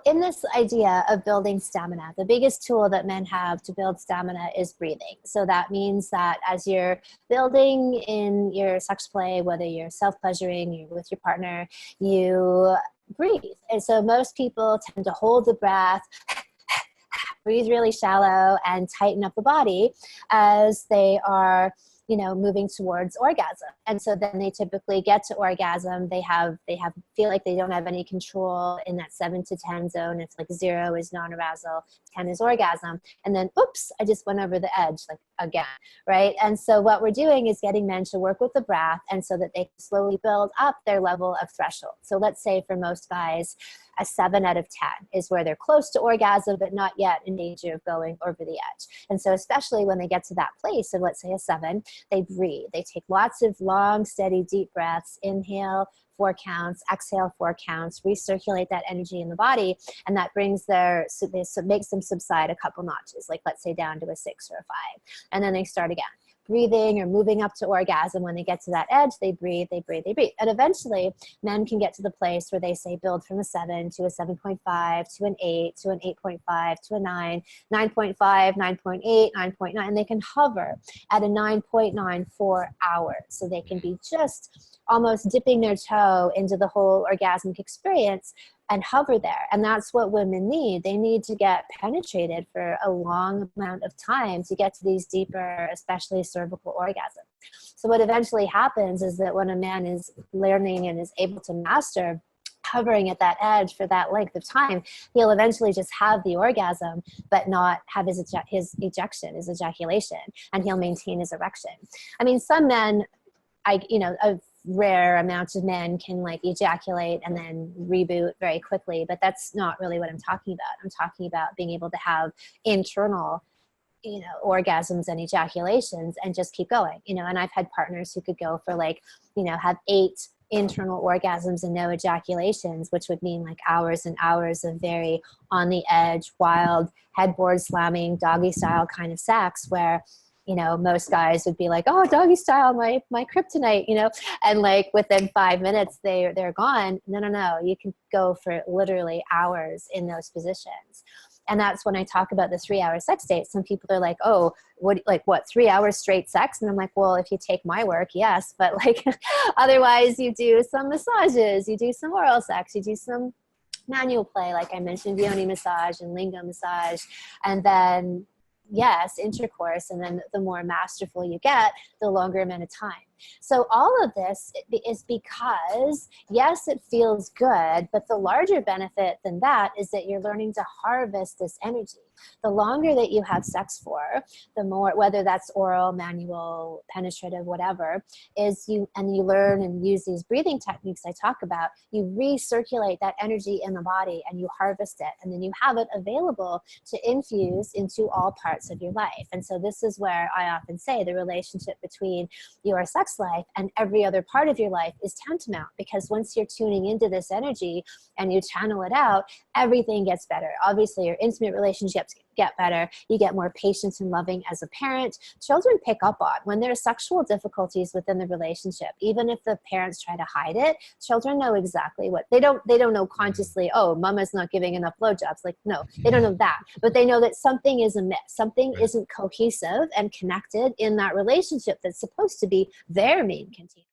in this idea of building stamina, the biggest tool that men have to build stamina is breathing. So that means that as you're building in your sex play, whether you're self-pleasuring, you're with your partner, you breathe. And so most people tend to hold the breath, breathe really shallow, and tighten up the body as they are, you know, moving towards orgasm. And so then they typically get to orgasm. They feel like they don't have any control in that 7 to 10 zone. It's like 0 is non-arousal, 10 is orgasm. And then, oops, I just went over the edge, like again, right? And so what we're doing is getting men to work with the breath, and so that they can slowly build up their level of threshold. So let's say for most guys, a 7 out of 10 is where they're close to orgasm, but not yet in danger of going over the edge. And so especially when they get to that place of, let's say, a 7, they breathe. They take lots of long, steady, deep breaths. Inhale 4 counts, exhale 4 counts, recirculate that energy in the body, and that brings makes them subside a couple notches, like let's say down to a 6 or a 5. And then they start again, breathing or moving up to orgasm. When they get to that edge, they breathe, they breathe, they breathe. And eventually, men can get to the place where they say build from a 7 to a 7.5 to an 8 to an 8.5 to a 9, 9.5, 9.8, 9.9, and they can hover at a 9.9 for hours. So they can be just almost dipping their toe into the whole orgasmic experience and hover there. And that's what women need. They need to get penetrated for a long amount of time to get to these deeper, especially cervical orgasms. So what eventually happens is that when a man is learning and is able to master hovering at that edge for that length of time, he'll eventually just have the orgasm, but not have his ejaculation, and he'll maintain his erection. I mean, some men, a rare amount of men can like ejaculate and then reboot very quickly, but that's not really what I'm talking about. I'm talking about being able to have internal, orgasms and ejaculations and just keep going, and I've had partners who could go for like, have 8 internal orgasms and no ejaculations, which would mean like hours and hours of very on the edge, wild, headboard slamming, doggy style kind of sex where most guys would be like, oh, doggy style, my kryptonite, and like within 5 minutes, they're gone. No. You can go for literally hours in those positions. And that's when I talk about the 3-hour sex date. Some people are like, oh, what, 3 hours straight sex? And I'm like, well, if you take my work, yes. But like, otherwise you do some massages, you do some oral sex, you do some manual play, like I mentioned, yoni massage and linga massage. And then yes, intercourse, and then the more masterful you get, the longer amount of time. So all of this is because, yes, it feels good, but the larger benefit than that is that you're learning to harvest this energy. The longer that you have sex for, the more, whether that's oral, manual, penetrative, whatever, you learn and use these breathing techniques I talk about, you recirculate that energy in the body and you harvest it, and then you have it available to infuse into all parts of your life. And so this is where I often say the relationship between your sex life and every other part of your life is tantamount, because once you're tuning into this energy and you channel it out, everything gets better. Obviously, your intimate relationships get better. You get more patient and loving as a parent. Children pick up on when there's sexual difficulties within the relationship. Even if the parents try to hide it, children know exactly what they don't know consciously, oh, mama's not giving enough blowjobs. Like, no, they don't know that. But they know that something is amiss. Something isn't cohesive and connected in that relationship that's supposed to be their main container.